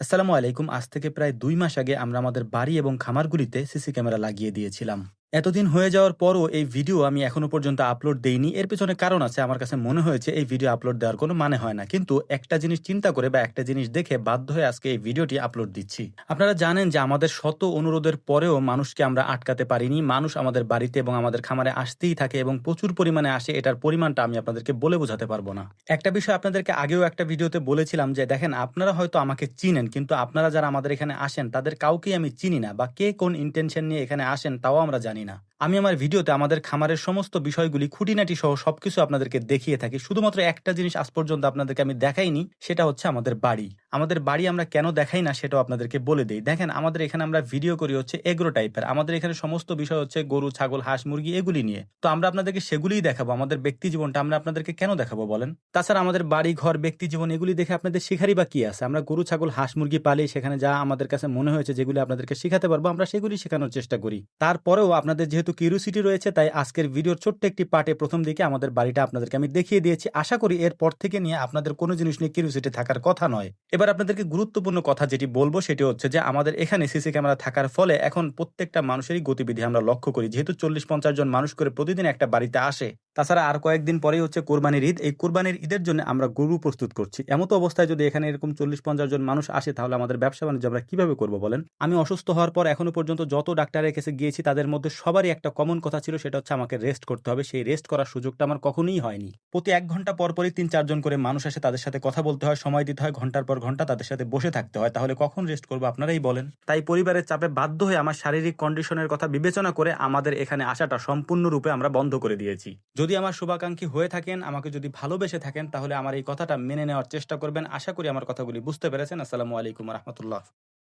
আসসালামু আলাইকুম। আজ থেকে প্রায় ২ মাস আগে আমরা আমাদের বাড়ি এবং খামারগুলিতে সিসি ক্যামেরা লাগিয়ে দিয়েছিলাম। এতদিন হয়ে যাওয়ার পরও এই ভিডিও আমি এখনো পর্যন্ত আপলোড দেইনি। এর পেছনে কারণ আছে। আমার কাছে মনে হয়েছে এই ভিডিও আপলোড দেওয়ার কোনো মানে হয় না। কিন্তু একটা জিনিস চিন্তা করে বা একটা জিনিস দেখে বাধ্য হয়ে আজকে এই ভিডিওটি আপলোড দিচ্ছি। আপনারা জানেন যে আমাদের শত অনুরোধের পরেও মানুষকে আমরা আটকাতে পারিনি। মানুষ আমাদের বাড়িতে এবং আমাদের খামারে আসতেই থাকে এবং প্রচুর পরিমাণে আসে। এটার পরিমাণটা আমি আপনাদেরকে বলে বোঝাতে পারব না। একটা বিষয় আপনাদেরকে আগেও একটা ভিডিওতে বলেছিলাম যে দেখেন, আপনারা হয়তো আমাকে চিনেন, কিন্তু আপনারা যারা আমাদের এখানে আসেন তাদের কাউকেই আমি চিনি না, বা কে কোন ইনটেনশন নিয়ে এখানে আসেন তাও আমরা জানি না। আমি আমার ভিডিওতে আমাদের খামারের সমস্ত বিষয়গুলি খুঁটিনাটি সহ সবকিছু আপনাদেরকে দেখিয়ে থাকি। শুধুমাত্র একটা জিনিস আজ পর্যন্ত আপনাদেরকে আমি দেখাইনি, সেটা হচ্ছে আমাদের বাড়ি। আমাদের বাড়ি আমরা কেন দেখাই না সেটাও আপনাদেরকে বলে দেই। দেখেন, আমাদের এখানে আমরা ভিডিও করি হচ্ছে এগ্রো টাইপের। আমাদের এখানে সমস্ত বিষয় হচ্ছে গরু, ছাগল, হাঁস, মুরগি এগুলি নিয়ে। তো আমরা আপনাদেরকে সেগুলিই দেখাবো। আমাদের ব্যক্তি জীবনটা আমরা আপনাদেরকে কেন দেখাবো বলেন? তাছাড়া আমাদের বাড়ি ঘর, ব্যক্তি জীবন এগুলি দেখে আপনাদের শেখারই বা কি আছে? আমরা গরু, ছাগল, হাঁস, মুরগি পালি, সেখানে যা আমাদের কাছে মনে হয়েছে যেগুলি আপনাদেরকে শিখাতে পারবো আমরা সেগুলি শেখানোর চেষ্টা করি। তারপরেও আপনাদের যেহেতু কিউরিওসিটি রয়েছে, তাই আজকের ভিডিওর ছোট্ট একটি পার্টে প্রথম দিকে আমাদের বাড়িটা আপনাদেরকে আমি দেখিয়ে দিয়েছি। আশা করি এরপর থেকে নিয়ে আপনাদের কোনো জিনিস নিয়ে কিউরিওসিটি থাকার কথা নয়। এবার আপনাদেরকে গুরুত্বপূর্ণ কথা যেটি বলবো সেটি হচ্ছে যে আমাদের এখানে সিসি ক্যামেরা থাকার ফলে এখন প্রত্যেকটা মানুষেরই গতিবিধি আমরা লক্ষ্য করি। যেহেতু ৪০-৫০ জন মানুষ করে প্রতিদিন একটা বাড়িতে আসে, তাছাড়া আর কয়েকদিন পরেই হচ্ছে কোরবানির ঈদ। এই কোরবানির ঈদের জন্য আমরা গরু প্রস্তুত করছি। এমতো অবস্থায় যদি এখানে এরকম ৪০-৫০ জন মানুষ আসে, তাহলে আমাদের ব্যবসা বাণিজ্য আমরা কিভাবে করবো বলেন? আমি অসুস্থ হওয়ার পর এখনো পর্যন্ত যত ডাক্তারের কাছে গিয়েছি তাদের মধ্যে সবারই একটা কমন কথা ছিল, সেটা হচ্ছে আমাকে রেস্ট করতে হবে। সেই রেস্ট করার সুযোগটা আমার কখনোই হয়নি। প্রতি ১ ঘন্টা পরই ৩-৪ জন করে মানুষ আসে, তাদের সাথে কথা বলতে হয়, সময় দিতে হয়, ঘন্টার পর ঘন্টা তাদের সাথে বসে থাকতে হয়। তাহলে কখন রেস্ট করবো আপনারাই বলেন? তাই পরিবারের চাপে বাধ্য হয়ে আমার শারীরিক কন্ডিশনের কথা বিবেচনা করে আমাদের এখানে আসাটা সম্পূর্ণরূপে আমরা বন্ধ করে দিয়েছি। যদি আমার শুভাকাঙ্ক্ষী হয়ে থাকেন, আমাকে যদি ভালোবেসে থাকেন, তাহলে আমার এই কথাটা মেনে নেওয়ার চেষ্টা করবেন। আশা করি আমার কথাগুলি বুঝতে পেরেছেন। আসসালামু আলাইকুম ওয়া রাহমাতুল্লাহ।